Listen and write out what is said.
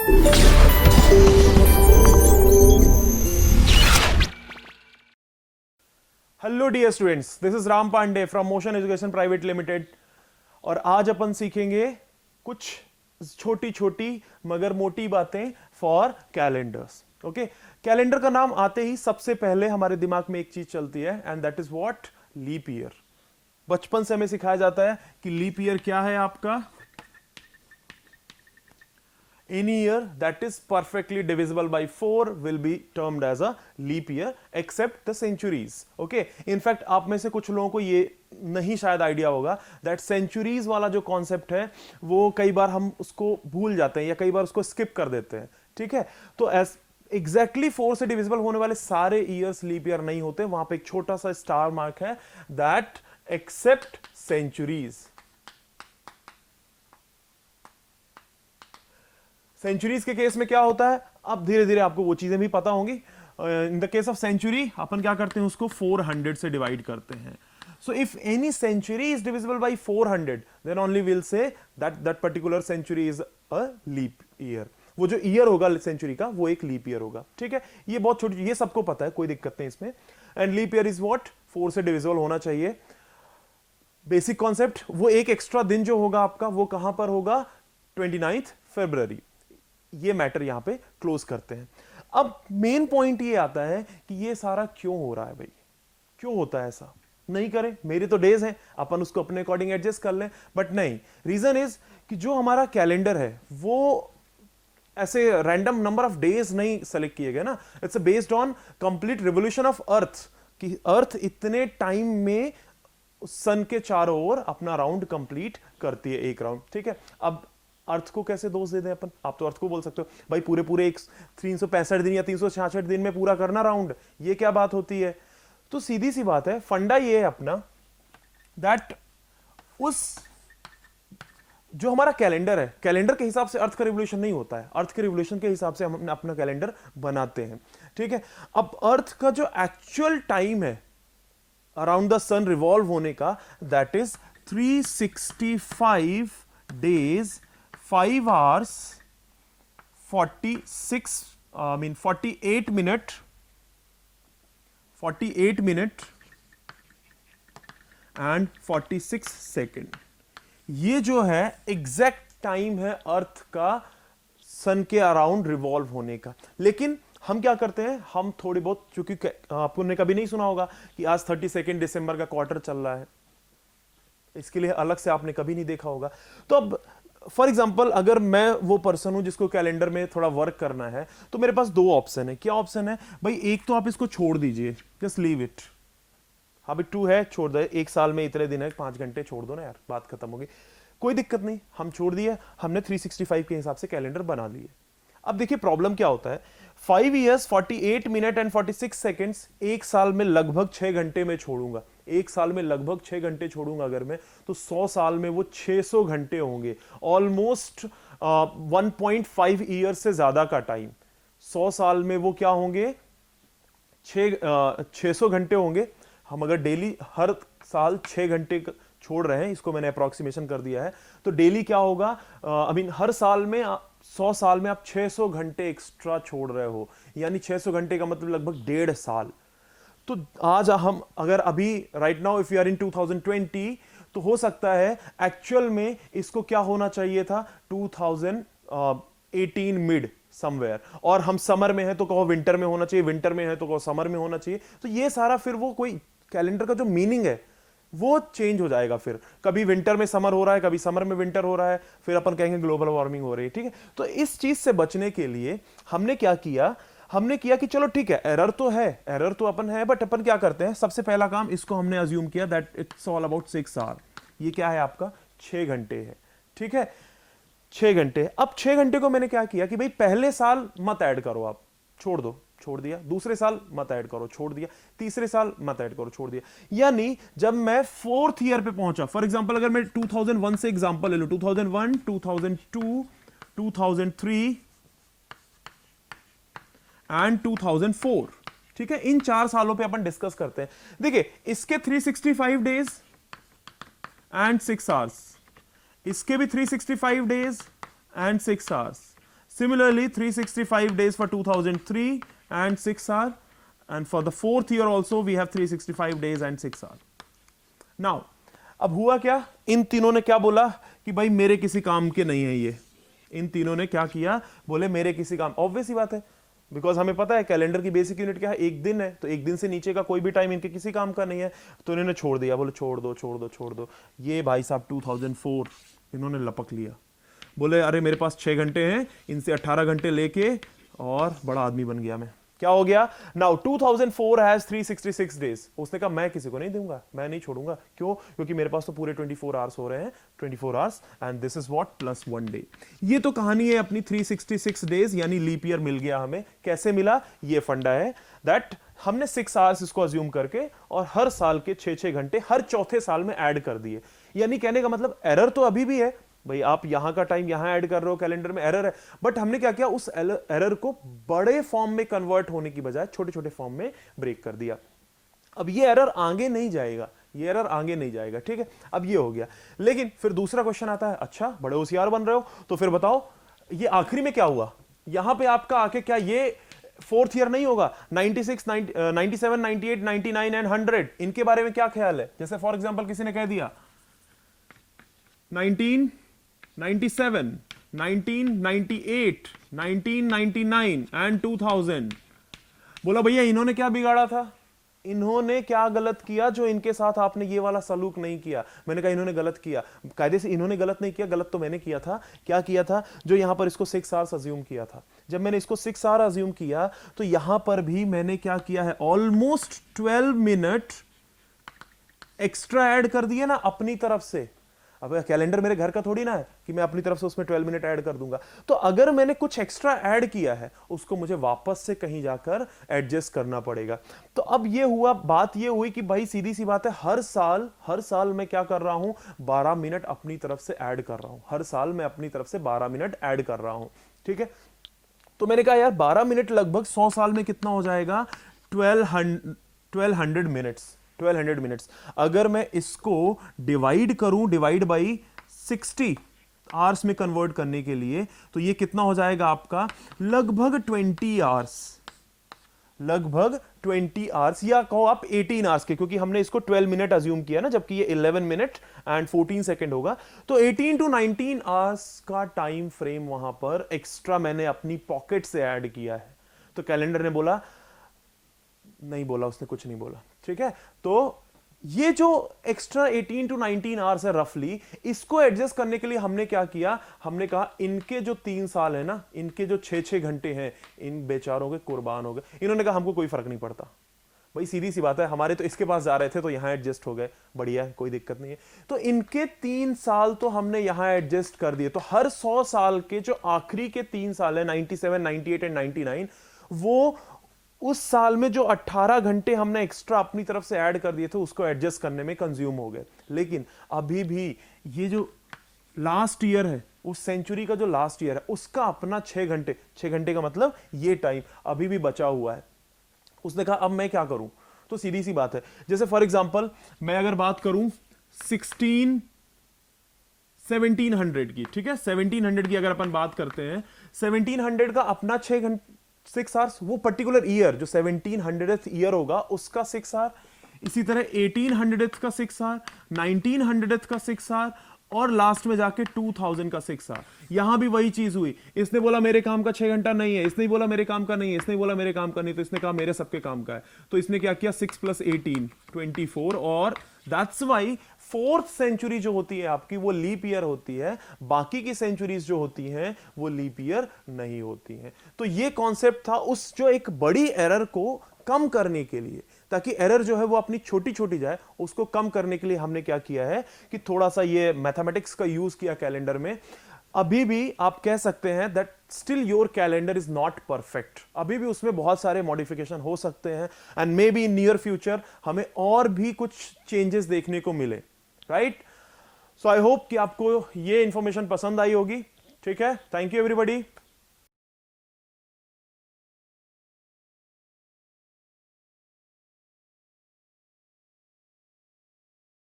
Hello dear students, this is Ram Pandey from motion education private limited. और आज अपन सीखेंगे कुछ छोटी छोटी मगर मोटी बातें फॉर कैलेंडर्स। ओके, कैलेंडर का नाम आते ही सबसे पहले हमारे दिमाग में एक चीज चलती है and that is what? Leap year. बचपन से हमें सिखाया जाता है कि लीप ईयर क्या है आपका? Any year that is perfectly divisible by 4 will be termed as a leap year except the centuries. Okay, in fact आप में से कुछ लोगों को ये नहीं शायद आइडिया होगा that centuries वाला जो कॉन्सेप्ट है वो कई बार हम उसको भूल जाते हैं या कई बार उसको स्किप कर देते हैं। ठीक है, तो एग्जैक्टली 4 से डिविजिबल होने वाले सारे ईयर्स लीप ईयर नहीं होते, वहां पे एक छोटा सा स्टार मार्क है दैट एक्सेप्ट सेंचुरीज। सेंचुरीज के केस में क्या होता है, अब धीरे धीरे आपको वो चीजें भी पता होंगी। In the case of century अपन क्या करते हैं, उसको 400 से डिवाइड करते हैं। So if any century is divisible by 400 then only will say that particular century is a leap year. वो जो ईयर होगा सेंचुरी का वो एक लीप ईयर होगा। ठीक है, ये बहुत छोटी, ये सबको पता है, कोई दिक्कत नहीं इसमें। And leap year is what? 4 से डिविजिबल होना चाहिए। बेसिक कॉन्सेप्ट, वो एक एक्स्ट्रा दिन जो होगा आपका वो कहां पर होगा? 29 फरवरी। ये मैटर यहां पे क्लोज करते हैं। अब मेन पॉइंट ये आता है कि ये सारा क्यों हो रहा है भाई? क्यों होता है ऐसा? नहीं करें, मेरे तो डेज हैं, अपन उसको अपने अकॉर्डिंग एडजस्ट कर लें, बट नहीं। रीजन इज कि जो हमारा कैलेंडर है वो ऐसे रैंडम नंबर ऑफ डेज नहीं सेलेक्ट किए गए ना, it's based on complete revolution of earth, कि अर्थ इतने टाइम में सन के चारों ओर अपना राउंड कंप्लीट करती है, एक राउंड। ठीक है, अब अर्थ को कैसे दोष दे दें अपन? आप तो अर्थ को बोल सकते हो भाई पूरे पूरे 365 दिन या 366 दिन में पूरा करना राउंड, ये क्या बात होती है? तो सीधी सी बात है, फंडा ये है अपना दैट उस जो हमारा कैलेंडर है, कैलेंडर के हिसाब से अर्थ का रिवोल्यूशन नहीं होता है, अर्थ के रिवोल्यूशन के हिसाब से हम अपना कैलेंडर बनाते हैं। ठीक है, अब अर्थ का जो एक्चुअल टाइम है अराउंड द सन रिवॉल्व होने का, that is 365 days 5 hours 48 minute and 46 second. ये जो है एग्जैक्ट टाइम है अर्थ का सन के अराउंड रिवॉल्व होने का। लेकिन हम क्या करते हैं, हम थोड़ी बहुत, चूंकि आपने कभी नहीं सुना होगा कि आज 32 दिसंबर का क्वार्टर चल रहा है, इसके लिए अलग से आपने कभी नहीं देखा होगा। तो अब फॉर एग्जाम्पल अगर मैं वो पर्सन हूं जिसको कैलेंडर में थोड़ा वर्क करना है, तो मेरे पास 2 ऑप्शन है। क्या ऑप्शन है भाई? एक तो आप इसको छोड़ दीजिए, जस्ट लीव इट। हाँ भाई 2 है, छोड़ दे, एक साल में इतने दिन है, 5 घंटे छोड़ दो ना यार, बात खत्म होगी, कोई दिक्कत नहीं। हम छोड़ दिए, हमने 365 के हिसाब से कैलेंडर बना लिए। अब देखिए प्रॉब्लम क्या होता है, 5 years 48 minute एंड 46 सेकेंड्स एक साल में लगभग 6 घंटे में छोड़ूंगा। एक साल में लगभग 6 घंटे छोड़ूंगा अगर मैं, तो 100 साल में वो 600 घंटे होंगे, ऑलमोस्ट 1.5 ईयर से ज्यादा का टाइम। 100 साल में वो क्या होंगे? 600 घंटे होंगे। हम अगर डेली हर साल 6 घंटे छोड़ रहे हैं, इसको मैंने अप्रोक्सीमेशन कर दिया है, तो डेली क्या होगा? हर साल में 100 साल में आप 600 घंटे एक्स्ट्रा छोड़ रहे हो, यानी 600 घंटे का मतलब लगभग 1.5 साल। तो आज हम अगर अभी right now if you are in 2020, तो हो सकता है एक्चुअल में इसको क्या होना चाहिए था? 2018 मिड समवेयर, और हम समर में है तो कहो विंटर में होना चाहिए, विंटर में है तो कहो समर में होना चाहिए। तो ये सारा फिर वो कोई कैलेंडर का जो मीनिंग है वो चेंज हो जाएगा। फिर कभी विंटर में समर हो रहा है, कभी समर में विंटर हो रहा है, फिर अपन कहेंगे ग्लोबल वार्मिंग हो रही है। ठीक है, तो इस चीज से बचने के लिए हमने क्या किया? हमने किया कि चलो ठीक है, एरर तो है, एरर तो अपन है, बट अपन क्या करते हैं, सबसे पहला काम इसको हमने अज्यूम किया that it's all about 6 hour. ये क्या है आपका? 6 घंटे है। ठीक है, 6 घंटे। अब 6 घंटे को मैंने क्या किया कि भाई पहले साल मत ऐड करो, आप छोड़ दो, छोड़ दिया। दूसरे साल मत ऐड करो, छोड़ दिया। तीसरे साल मत ऐड करो, छोड़ दिया। यानी जब मैं 4th ईयर पे पहुंचा, फॉर एग्जांपल अगर मैं 2001 से एग्जांपल ले लूं, 2001, 2002, 2003 एंड 2004, ठीक है, इन 4 सालों पे अपन डिस्कस करते हैं। देखिए इसके 365 डेज एंड 6 आवर्स, इसके भी 365 days and 6 hours, Similarly 365 days for 2003 and 6 hour, and for the fourth year also we have 365 days and 6 hour. Now अब हुआ क्या, इन तीनों ने क्या बोला कि भाई मेरे किसी काम के नहीं है ये, इन तीनों ने क्या किया, बोले मेरे किसी काम, ऑब्वियस ही बात है, बिकॉज हमें पता है कैलेंडर की बेसिक यूनिट क्या है, एक दिन है, तो एक दिन से नीचे का कोई भी टाइम इनके किसी काम का नहीं है, तो इन्होंने छोड़ दिया, बोले छोड़ दो छोड़ दो छोड़ दो। ये भाई साहब 2004 इन्होंने लपक लिया, बोले अरे मेरे पास 6 घंटे हैं, इनसे 18 घंटे लेके और बड़ा आदमी बन गया मैं। क्या हो गया, नाउ 2004 हैज 366 डेज। उसने कहा मैं किसी को नहीं दूंगा, मैं नहीं छोड़ूंगा, क्यों, क्योंकि मेरे पास तो पूरे 24 आवर्स हो रहे हैं, 24 hours and this is what plus 1 day. ये तो कहानी है अपनी 366 डेज यानी लीप ईयर मिल गया हमें। कैसे मिला, ये फंडा है दैट हमने 6 आवर्स इसको अज्यूम करके और हर साल के 6-6 घंटे हर चौथे साल में ऐड कर दिए। यानी कहने का मतलब एरर तो अभी भी है भाई, आप यहां का टाइम यहां ऐड कर रहे हो, कैलेंडर में एरर है, बट हमने क्या किया, उस एरर को बड़े फॉर्म में कन्वर्ट होने की बजाय छोटे छोटे फॉर्म में ब्रेक कर दिया। अब ये एरर आगे नहीं जाएगा, ये एरर आगे नहीं जाएगा, ठीक है। अब ये हो गया, लेकिन फिर दूसरा क्वेश्चन आता है, अच्छा बड़े होशियार बन रहे हो तो फिर बताओ ये आखिरी में क्या हुआ, यहां पे आपका आके क्या ये फोर्थ ईयर नहीं होगा, 96, 97, 98, 99 एंड 100, इनके बारे में क्या ख्याल है। जैसे फॉर एग्जाम्पल किसी ने कह दिया 1997, 1998, 1999 एंड 2000, बोला भैया इन्होंने क्या बिगाड़ा था, इन्होंने क्या गलत किया जो इनके साथ आपने ये वाला सलूक नहीं किया। मैंने कहा इन्होंने गलत किया, कायदे से इन्होंने गलत नहीं किया, गलत तो मैंने किया था। क्या किया था, जो यहां पर इसको 6 आवर्स अज्यूम किया था, जब मैंने इसको 6 आवर अज्यूम किया तो यहां पर भी मैंने क्या किया है, ऑलमोस्ट 12 मिनट एक्स्ट्रा ऐड कर दिए ना अपनी तरफ से। अब कैलेंडर मेरे घर का थोड़ी ना है कि मैं अपनी तरफ से उसमें 12 मिनट ऐड कर दूंगा, तो अगर मैंने कुछ एक्स्ट्रा ऐड किया है उसको मुझे वापस से कहीं जाकर एडजस्ट करना पड़ेगा। तो अब ये हुआ, बात ये हुई कि भाई सीधी सी बात है, हर साल मैं क्या कर रहा हूं, 12 मिनट अपनी तरफ से ऐड कर रहा हूं, हर साल मैं अपनी तरफ से 12 मिनट ऐड कर रहा हूं, ठीक है। तो मैंने कहा यार 12 मिनट लगभग 100 साल में कितना हो जाएगा, 1200 मिनट्स, 1200 मिनट्स। अगर मैं इसको डिवाइड करूं, डिवाइड बाई 60 आवर्स में कन्वर्ट करने के लिए, तो ये कितना हो जाएगा आपका, लगभग 20 आवर्स, लगभग 20 आवर्स, या कहो आप 18 आवर्स के, क्योंकि हमने इसको 12 मिनट अज्यूम किया ना, जबकि ये 11 मिनट एंड 14 सेकेंड होगा, तो 18 to 19 आवर्स का टाइम फ्रेम वहां पर एक्स्ट्रा मैंने अपनी पॉकेट से ऐड किया है। तो कैलेंडर ने बोला, नहीं बोला, उसने कुछ नहीं बोला, ठीक है। तो ये जो एक्स्ट्रा 18 to 19 आवर्स है रफली, इसको एडजस्ट करने के लिए हमने क्या किया, हमने कहा इनके जो 3 साल है ना, इनके जो 6-6 घंटे हैं, इन बेचारों के कुर्बान हो गए। इन्होंने कहा हमको कोई फर्क नहीं पड़ता भाई, सीधी सी बात है, हमारे तो इसके पास जा रहे थे तो यहां एडजस्ट हो गए, बढ़िया है, कोई दिक्कत नहीं है। तो इनके 3 साल तो हमने यहां एडजस्ट कर दिए, तो हर 100 साल के जो आखिरी के 3 साल है, 97, 98 एंड 99, वो उस साल में जो 18 घंटे हमने एक्स्ट्रा अपनी तरफ से ऐड कर दिए थे उसको एडजस्ट करने में कंज्यूम हो गए। लेकिन अभी भी ये जो लास्ट ईयर है, उस सेंचुरी का जो लास्ट ईयर है, उसका अपना 6 घंटे, 6 घंटे का मतलब ये टाइम अभी भी बचा हुआ है। उसने कहा अब मैं क्या करूं, तो सीधी सी बात है, जैसे फॉर एग्जांपल मैं अगर बात करूं 1700 की, ठीक है, 1700 की अगर अपन बात करते हैं, 1700 का अपना 6 आवर्स, वो पर्टिकुलर ईयर जो 1700th ईयर होगा उसका 6 आवर, इसी तरह 1800th का 6 आवर, 1900th का 6 आवर, और लास्ट में जाके 2000 का 6 आवर। यहां भी वही चीज हुई, इसने बोला मेरे काम का 6 घंटा नहीं है, इसने बोला मेरे काम का नहीं है, इसने बोला मेरे काम का नहीं, तो इसने कहा मेरे सबके काम का है, तो इसने क्या किया, 6 + 18 24, और दैट्स वाई 4th सेंचुरी जो होती है आपकी वो लीप ईयर होती है, बाकी की सेंचुरीज जो होती हैं वो लीप ईयर नहीं होती हैं। तो ये कॉन्सेप्ट था उस जो एक बड़ी एरर को कम करने के लिए, ताकि एरर जो है वो अपनी छोटी छोटी जाए, उसको कम करने के लिए हमने क्या किया है कि थोड़ा सा ये मैथमेटिक्स का यूज किया कैलेंडर में। अभी भी आप कह सकते हैं that still your calendar is not perfect, अभी भी उसमें बहुत सारे मॉडिफिकेशन हो सकते हैं, and may be in near future हमें और भी कुछ चेंजेस देखने को मिले, राइट। सो आई होप कि आपको ये इंफॉर्मेशन पसंद आई होगी, ठीक है। Thank you everybody.